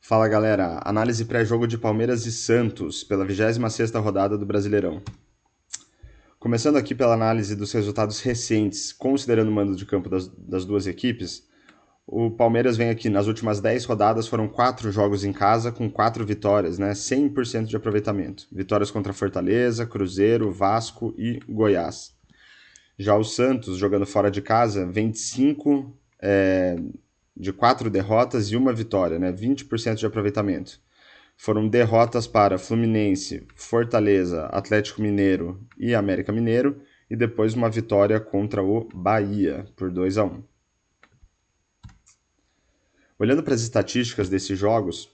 Fala galera, análise pré-jogo de Palmeiras e Santos pela 26ª rodada do Brasileirão. Começando aqui pela análise dos resultados recentes, considerando o mando de campo das duas equipes, o Palmeiras vem aqui nas últimas 10 rodadas, foram 4 jogos em casa com 4 vitórias, 100% de aproveitamento. Vitórias contra Fortaleza, Cruzeiro, Vasco e Goiás. Já o Santos, jogando fora de casa, vem de 4 derrotas e uma vitória, 20% de aproveitamento. Foram derrotas para Fluminense, Fortaleza, Atlético Mineiro e América Mineiro, e depois uma vitória contra o Bahia, por 2-1. Olhando para as estatísticas desses jogos,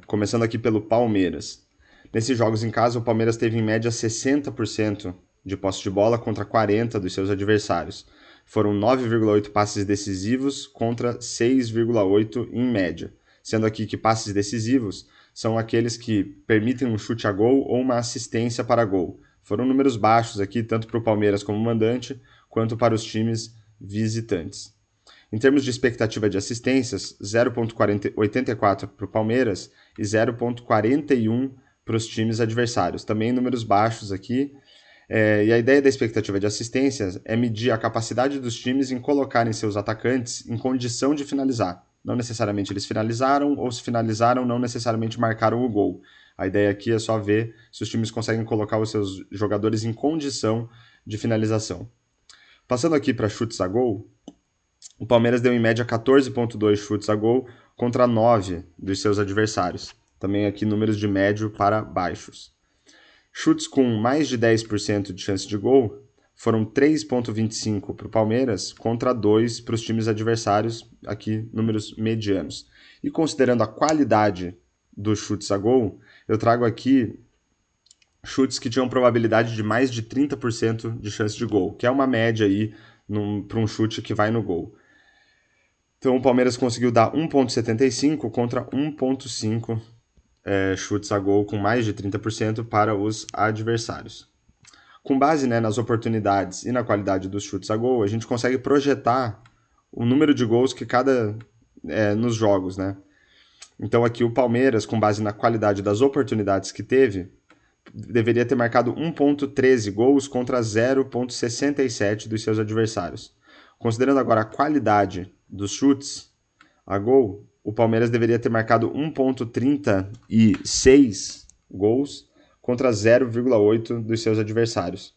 começando aqui pelo Palmeiras. Nesses jogos em casa, o Palmeiras teve em média 60% de posse de bola contra 40% dos seus adversários. Foram 9,8 passes decisivos contra 6,8 em média. Sendo aqui que passes decisivos são aqueles que permitem um chute a gol ou uma assistência para gol. Foram números baixos aqui, tanto para o Palmeiras como mandante, quanto para os times visitantes. Em termos de expectativa de assistências, 0,84 para o Palmeiras e 0,41 para os times adversários. Também números baixos aqui. E a ideia da expectativa de assistências é medir a capacidade dos times em colocarem seus atacantes em condição de finalizar. Não necessariamente eles finalizaram, ou se finalizaram, não necessariamente marcaram o gol. A ideia aqui é só ver se os times conseguem colocar os seus jogadores em condição de finalização. Passando aqui para chutes a gol, o Palmeiras deu em média 14,2 chutes a gol contra 9 dos seus adversários. Também aqui números de médio para baixos. Chutes com mais de 10% de chance de gol foram 3,25 para o Palmeiras contra 2 para os times adversários, aqui números medianos. E considerando a qualidade dos chutes a gol, eu trago aqui chutes que tinham probabilidade de mais de 30% de chance de gol, que é uma média aí para um chute que vai no gol. Então o Palmeiras conseguiu dar 1,75 contra 1,5 chutes a gol com mais de 30% para os adversários. Com base nas oportunidades e na qualidade dos chutes a gol, a gente consegue projetar o número de gols que nos jogos, Então aqui o Palmeiras, com base na qualidade das oportunidades que teve, deveria ter marcado 1,13 gols contra 0,67 dos seus adversários. Considerando agora a qualidade dos chutes a gol, o Palmeiras deveria ter marcado 1,36 gols contra 0,8 dos seus adversários.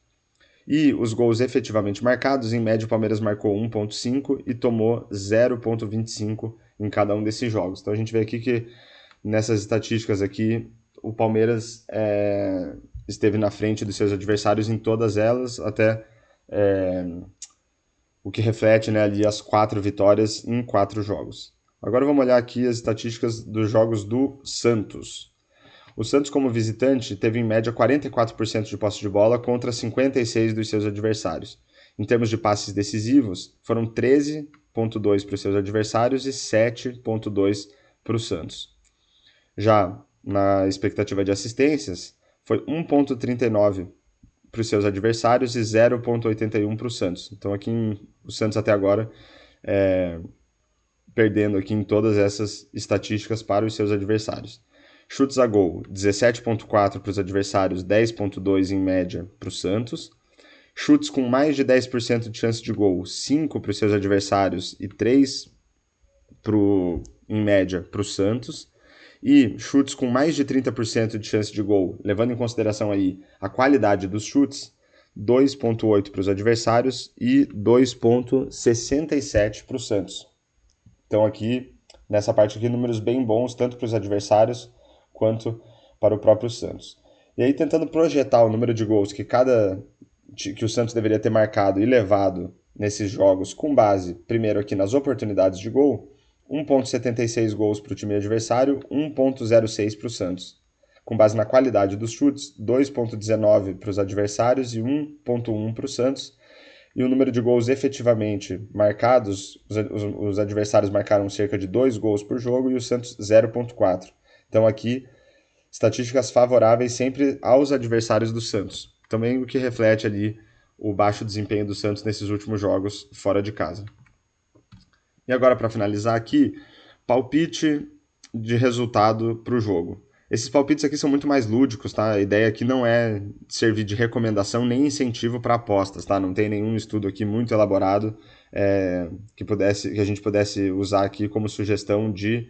E os gols efetivamente marcados, em média o Palmeiras marcou 1,5 e tomou 0,25 em cada um desses jogos. Então a gente vê aqui que nessas estatísticas aqui, o Palmeiras esteve na frente dos seus adversários em todas elas, até o que reflete ali as 4 vitórias em 4 jogos. Agora vamos olhar aqui as estatísticas dos jogos do Santos. O Santos, como visitante, teve em média 44% de posse de bola contra 56% dos seus adversários. Em termos de passes decisivos, foram 13,2 para os seus adversários e 7,2 para o Santos. Já na expectativa de assistências, foi 1,39 para os seus adversários e 0,81 para o Santos. Então aqui o Santos até agora perdendo aqui em todas essas estatísticas para os seus adversários. Chutes a gol, 17,4 para os adversários, 10,2 em média para o Santos. Chutes com mais de 10% de chance de gol, 5 para os seus adversários e 3 em média para o Santos. E chutes com mais de 30% de chance de gol, levando em consideração aí a qualidade dos chutes, 2,8 para os adversários e 2,67 para o Santos. Então aqui, nessa parte aqui, números bem bons, tanto para os adversários quanto para o próprio Santos. E aí, tentando projetar o número de gols que o Santos deveria ter marcado e levado nesses jogos, com base, primeiro aqui nas oportunidades de gol, 1,76 gols para o time adversário, 1,06 para o Santos. Com base na qualidade dos chutes, 2,19 para os adversários e 1,1 para o Santos. E o número de gols efetivamente marcados, os adversários marcaram cerca de 2 gols por jogo e o Santos 0,4. Então aqui, estatísticas favoráveis sempre aos adversários do Santos. Também o que reflete ali o baixo desempenho do Santos nesses últimos jogos fora de casa. E agora, para finalizar aqui, palpite de resultado para o jogo. Esses palpites aqui são muito mais lúdicos, tá? A ideia aqui não é servir de recomendação nem incentivo para apostas, tá? Não tem nenhum estudo aqui muito elaborado que a gente pudesse usar aqui como sugestão de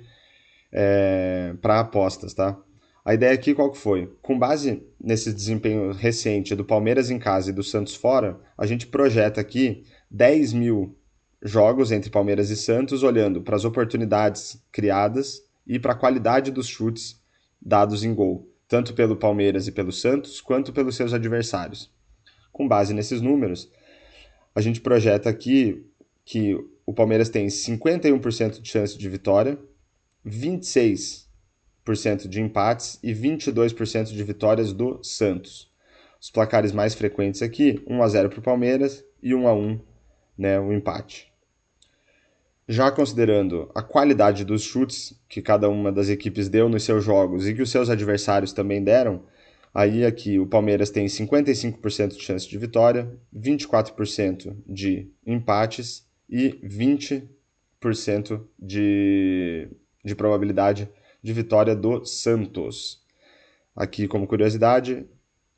para apostas, tá? A ideia aqui qual que foi? Com base nesse desempenho recente do Palmeiras em casa e do Santos fora, a gente projeta aqui 10 mil jogos entre Palmeiras e Santos, olhando para as oportunidades criadas e para a qualidade dos chutes dados em gol, tanto pelo Palmeiras e pelo Santos, quanto pelos seus adversários. Com base nesses números, a gente projeta aqui que o Palmeiras tem 51% de chance de vitória, 26% de empates e 22% de vitórias do Santos. Os placares mais frequentes aqui, 1-0 para o Palmeiras e 1-1, né, o empate. Já considerando a qualidade dos chutes que cada uma das equipes deu nos seus jogos e que os seus adversários também deram, aí aqui o Palmeiras tem 55% de chance de vitória, 24% de empates e 20% de probabilidade de vitória do Santos. Aqui, como curiosidade,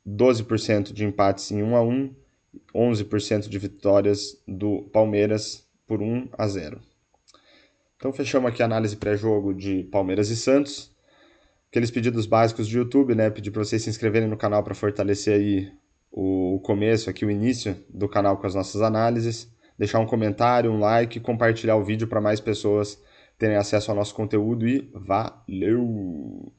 12% de empates em 1-1, 11% de vitórias do Palmeiras por 1-0. Então fechamos aqui a análise pré-jogo de Palmeiras e Santos. Aqueles pedidos básicos de YouTube, né? Pedir para vocês se inscreverem no canal para fortalecer aí o começo, aqui o início do canal com as nossas análises. Deixar um comentário, um like, compartilhar o vídeo para mais pessoas terem acesso ao nosso conteúdo e valeu!